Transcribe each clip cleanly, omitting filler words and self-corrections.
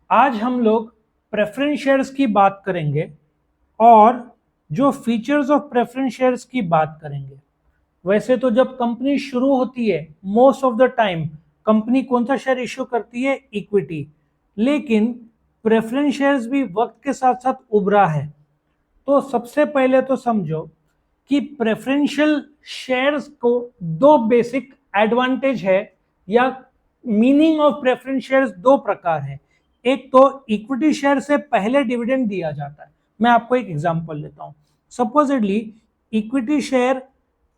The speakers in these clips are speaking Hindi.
आज हम लोग प्रेफरेंस शेयर्स की बात करेंगे और जो फीचर्स ऑफ प्रेफरेंस शेयर्स की बात करेंगे। वैसे तो जब कंपनी शुरू होती है most of the time company कौन सा शेयर इश्यू करती है? इक्विटी। लेकिन प्रेफरेंस शेयर्स भी वक्त के साथ साथ उभरा है। तो सबसे पहले तो समझो कि प्रेफरेंशियल शेयर्स को दो बेसिक एडवांटेज है या मीनिंग ऑफ प्रेफरेंस शेयर्स दो प्रकार है। एक तो इक्विटी शेयर से पहले डिविडेंड दिया जाता है। मैं आपको एक एग्जांपल लेता हूं। सपोजिटली इक्विटी शेयर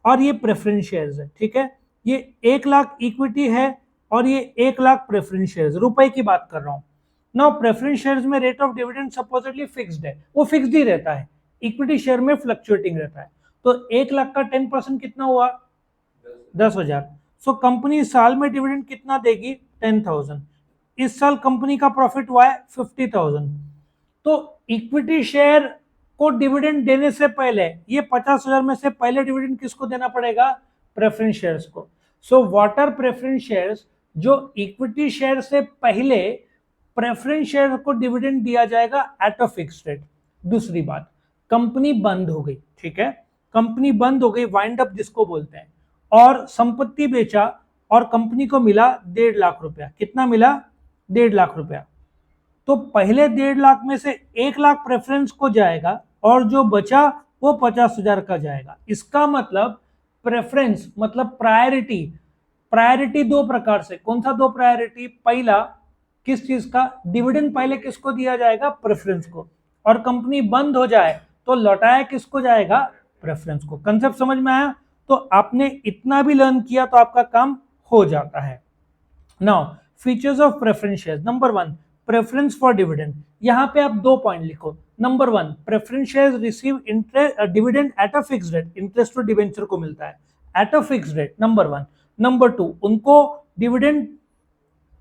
और ये प्रेफरेंस शेयर्स है, ठीक है। ये 1 लाख इक्विटी है और ये 1 लाख प्रेफरेंस शेयर्स, रुपए की बात कर रहा हूं। नाउ प्रेफरेंस शेयर्स में rate of dividend supposedly fixed है, वो फिक्स्ड ही रहता है। इक्विटी शेयर में फ्लक्चुएटिंग रहता है। तो 1 लाख का 10% कितना हुआ? 10,000। सो कंपनी साल में डिविडेंड कितना देगी? 10,000। इस साल कंपनी का प्रॉफिट हुआ है 50,000। तो इक्विटी शेयर को डिविडेंड देने से पहले ये 50,000 में से पहले डिविडेंड किसको देना पड़ेगा? प्रेफरेंस शेयर्स को। So what are preference shares? जो इक्विटी शेयर से पहले प्रेफरेंस शेयर को डिविडेंड दिया जाएगा एट अ फिक्स्ड रेट। दूसरी बात, कंपनी बंद हो गई, ठीक है। कंपनी बंद हो गई, वाइंड अप जिसको बोलते हैं, और संपत्ति बेचा और कंपनी को मिला 1.5 लाख रुपया। कितना मिला? 1.5 लाख रुपया। तो पहले 1.5 लाख में से 1 लाख प्रेफरेंस को जाएगा और जो बचा वो 50,000 का जाएगा। इसका मतलब प्रेफरेंस मतलब प्रायोरिटी। प्रायोरिटी दो प्रकार से, कौन सा दो प्रायोरिटी? पहला, किस चीज का? डिविडेंड पहले किसको दिया जाएगा? प्रेफरेंस को। और कंपनी बंद हो जाए तो लौटाया किसको जाएगा? प्रेफरेंस को। कंसेप्ट समझ में आया? तो आपने इतना भी लर्न किया तो आपका काम हो जाता है। Now features of preference shares. Number 1, preference for dividend. यहां पे आप 2 पॉइंट लिखो। Number 1, preference shares receive dividend at a fixed rate. Interest to debenture को मिलता है at a fixed rate, number 1। Number 2, उनको डिविडेंड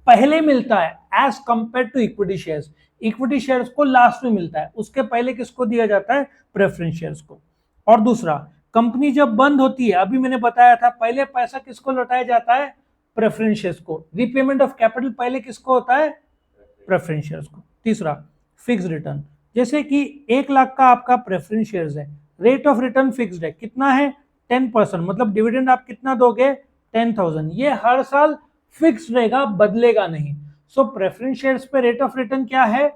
पहले मिलता है as compare to equity shares. Equity shares को लास्ट में मिलता है, उसके पहले किसको दिया जाता है? प्रेफरेंस शेयर्स को। और दूसरा, कंपनी जब बंद होती है, अभी मैंने बताया था, पहले पैसा किसको लौटाया जाता है? प्रेफरेंस शेयर्स को। रीपेमेंट ऑफ कैपिटल पहले किसको होता है? प्रेफरेंस शेयर्स को। तीसरा, फिक्स रिटर्न। जैसे कि 1 लाख का आपका प्रेफरेंस शेयर्स है, रेट ऑफ रिटर्न फिक्स्ड है। कितना है? 10%। मतलब डिविडेंड आप कितना दोगे? 10,000। ये हर साल फिक्स रहेगा, बदलेगा नहीं। सो प्रेफरेंस शेयर्स पे रेट ऑफ रिटर्न क्या है?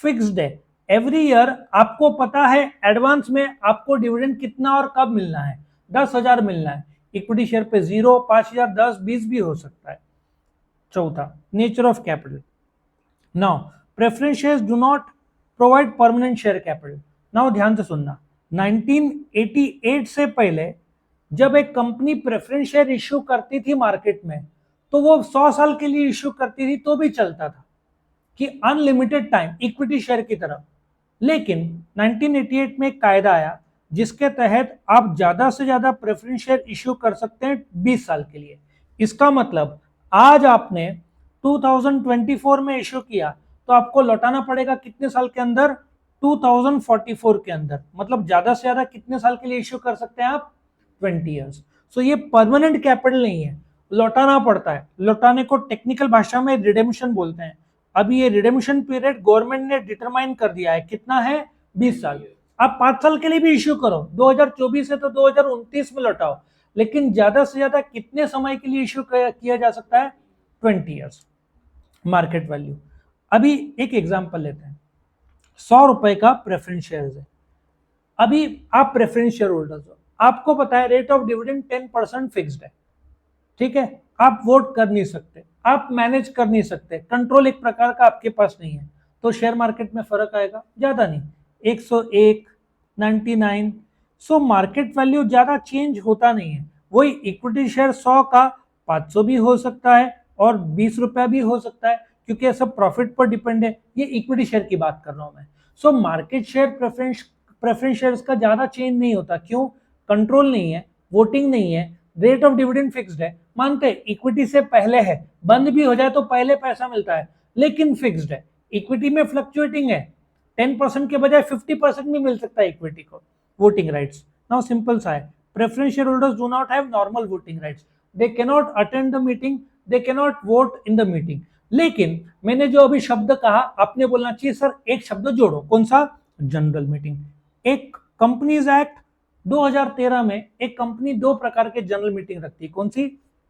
फिक्स्ड है। एवरी ईयर आपको पता है एडवांस में आपको डिविडेंड कितना और कब मिलना है? 10,000 मिलना है। इक्विटी शेयर पे 0, 5,000, 10, 20 भी हो सकता है। चौथा, nature of capital. Now preference shares do not provide permanent share capital. Now ध्यान से सुनना, 1988 से पहले जब एक कंपनी प्रेफरेंस शेयर इश्यू करती थी मार्केट में, तो वो 100 साल के लिए इश्यू करती थी तो भी चलता था कि अनलिमिटेड टाइम, इक्विटी शेयर की तरफ। लेकिन 1988 में एक कायदा आया जिसके तहत आप ज्यादा से ज्यादा प्रेफरेंस शेयर इश्यू कर सकते हैं 20 साल के लिए। इसका मतलब आज आपने 2024 में इश्यू किया तो आपको लौटाना पड़ेगा कितने साल के अंदर? 2044 के अंदर। मतलब ज्यादा से ज्यादा कितने साल के लिए इश्यू कर सकते हैं आप? 20 ईयर्स। सो ये परमानेंट कैपिटल नहीं है, लौटाना पड़ता है। लौटाने को टेक्निकल भाषा में रिडेम्पशन बोलते हैं। अभी ये रिडेम्पशन पीरियड गवर्नमेंट ने डिटरमाइन कर दिया है, कितना है? 20 साल। आप 5 साल के लिए भी इश्यू करो, 2024 से तो 2029 में लौटाओ, लेकिन ज्यादा से ज्यादा कितने समय के लिए इश्यू किया जा सकता है? 20 ईयर्स। Market value. अभी एक एग्जांपल लेते हैं। 100 रुपए का प्रेफरेंस शेयर है। अभी आप प्रेफरेंस शेयर होल्डर हो, आपको पता है रेट ऑफ डिविडेंड 10% फिक्स्ड है, ठीक है। आप वोट कर नहीं सकते, आप मैनेज कर नहीं सकते, कंट्रोल एक प्रकार का आपके पास नहीं है। तो शेयर मार्केट में फर्क आएगा? ज्यादा नहीं, 101, 99। सो मार्केट वैल्यू ज्यादा चेंज होता नहीं है। वही इक्विटी शेयर 100 का 500 भी हो सकता है और 20 रुपया भी हो सकता है, क्योंकि सब प्रॉफिट पर डिपेंड है। ये इक्विटी शेयर की बात कर रहा हूं मैं। So market share preference shares का ज्यादा चेंज नहीं होता। क्यों? कंट्रोल नहीं है, वोटिंग नहीं है, रेट ऑफ डिविडेंड फिक्स्ड है। मानते इक्विटी से पहले है, बंद भी हो जाए तो पहले पैसा मिलता है, लेकिन फिक्स्ड है। इक्विटी में फ्लक्चुएटिंग है, 10% के बजाय 50% भी मिल सकता है इक्विटी को। Voting rights. नाउ सिंपल सा है, preference share holders do not have normal voting rights. They cannot attend the meeting, they cannot vote in the meeting. लेकिन मैंने जो अभी शब्द कहा, आपने बोलना चाहिए सर एक शब्द जोड़ो, कौन सा? General meeting. एक कंपनीज एक्ट 2013 में एक कंपनी दो प्रकार के जनरल मीटिंग रखती है, कौन सी?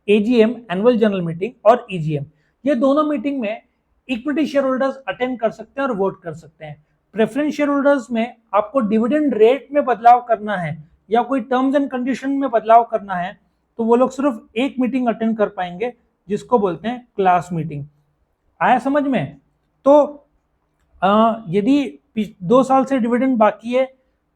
एजीएम एनुअल जनरल मीटिंग और ईजीएम। ये दोनों मीटिंग में इक्विटी शेयर होल्डर्स अटेंड कर सकते हैं और वोट कर सकते हैं। प्रेफरेंस शेयर होल्डर्स में आपको डिविडेंड रेट में बदलाव करना है या कोई टर्म्स एंड कंडीशन में बदलाव करना है तो वो लोग सिर्फ एक मीटिंग अटेंड कर पाएंगे, जिसको बोलते हैं क्लास मीटिंग। आया समझ में? तो यदि 2 साल से डिविडेंड बाकी है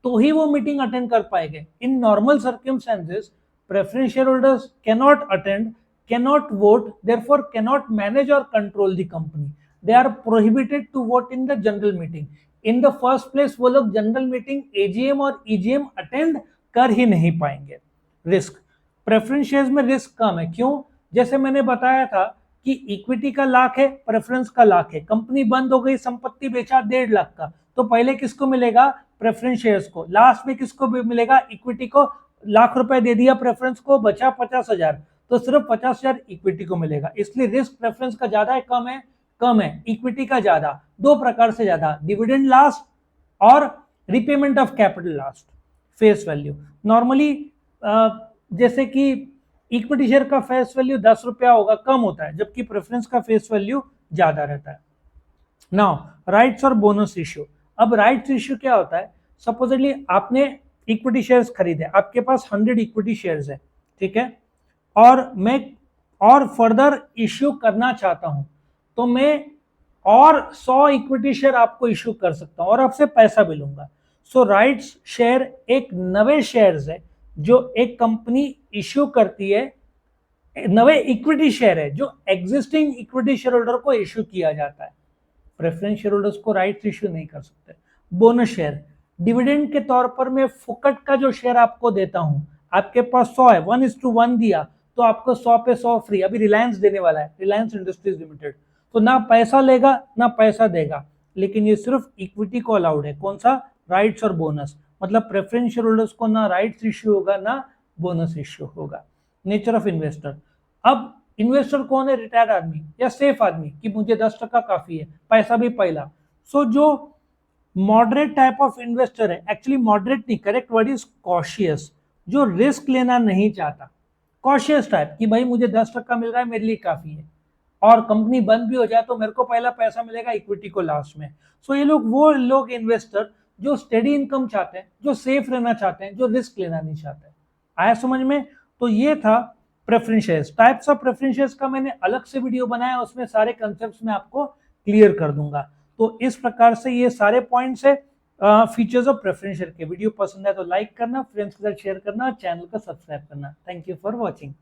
तो ही वो मीटिंग अटेंड कर पाएंगे। In normal circumstances preference shareholders cannot attend, cannot vote, therefore cannot manage और control the company. They are prohibited to vote in the general meeting. In the first place वो लोग जनरल मीटिंग एजीएम और ईजीएम अटेंड कर ही नहीं पाएंगे। रिस्क, प्रेफरेंस शेयर्स में रिस्क कम है। क्यों? जैसे मैंने बताया था कि इक्विटी का लाख है, प्रेफरेंस का लाख है। कंपनी बंद हो गई, संपत्ति बेचा 1.5 लाख का, तो पहले किसको मिलेगा? प्रेफरेंस शेयर्स को। लास्ट में किसको भी मिलेगा? इक्विटी को। लाख रुपए दे दिया प्रेफरेंस को, बचा 50,000, तो सिर्फ 50,000 इक्विटी को मिलेगा। इसलिए रिस्क प्रेफरेंस का ज्यादा है, कम है? कम है। इक्विटी का ज्यादा, दो प्रकार से ज्यादा, डिविडेंड लास्ट और repayment of capital last. Face value normally जैसे कि इक्विटी शेयर का फेस वैल्यू 10 रुपया होगा, कम होता है, जबकि प्रेफरेंस का फेस वैल्यू ज्यादा रहता है। नाउ राइट्स और बोनस इश्यू। अब राइट्स इश्यू क्या होता है? सपोजली आपने इक्विटी शेयर्स खरीदे, आपके पास 100 इक्विटी शेयर्स है, ठीक है, और मैं और फर्दर इश्यू करना चाहता हूं तो मैं और 100 इक्विटी शेयर आपको इश्यू कर सकता हूं और आपसे पैसा भी लूंगा। सो राइट्स शेयर एक नवे शेयर्स है जो एक कंपनी इश्यू करती है, नवे इक्विटी शेयर है जो एग्जिस्टिंग इक्विटी शेयर होल्डर को इश्यू किया जाता है। प्रेफरेंस शेयर होल्डर्स को राइट्स इश्यू नहीं कर सकते। बोनस शेयर, डिविडेंड के तौर पर मैं फुकट का जो शेयर आपको देता हूं, आपके पास 100 है, 1:1 दिया तो आपको 100 पे 100 फ्री। अभी रिलायंस देने वाला है, रिलायंस इंडस्ट्रीज लिमिटेड, तो ना पैसा लेगा ना पैसा देगा, लेकिन ये सिर्फ इक्विटी को अलाउड है। कौन सा? राइट्स और बोनस। मतलब प्रेफरेंस शेयर होल्डर्स को ना राइट्स इश्यू होगा ना बोनस इश्यू होगा। नेचर ऑफ इन्वेस्टर, अब इन्वेस्टर कौन है? रिटायर्ड आदमी या सेफ आदमी कि मुझे 10% काफी है, पैसा भी पहला। सो जो मॉडरेट टाइप ऑफ इन्वेस्टर है, एक्चुअली मॉडरेट नहीं, करेक्ट वर्ड इज कॉशियस, जो रिस्क लेना नहीं चाहता, कॉशियस टाइप कि भाई मुझे 10% मिल रहा है, मेरे लिए काफी है, और कंपनी बंद भी हो जाए तो मेरे को पहला पैसा मिलेगा, इक्विटी को लास्ट में। सो ये लोग वो लोग इन्वेस्टर जो स्टेडी इनकम चाहते हैं, जो सेफ रहना चाहते हैं, जो रिस्क लेना नहीं चाहते। आया समझ में? तो ये था preference shares. Types of preference shares का मैंने अलग से वीडियो बनाया, उसमें सारे कंसेप्ट्स मैं आपको क्लियर कर दूंगा। तो इस प्रकार से ये सारे पॉइंट्स है फीचर्स ऑफ प्रेफरेंस शेयर के। वीडियो पसंद है तो लाइक करना, फ्रेंड्स के साथ शेयर करना और चैनल को सब्सक्राइब करना। Thank you for watching.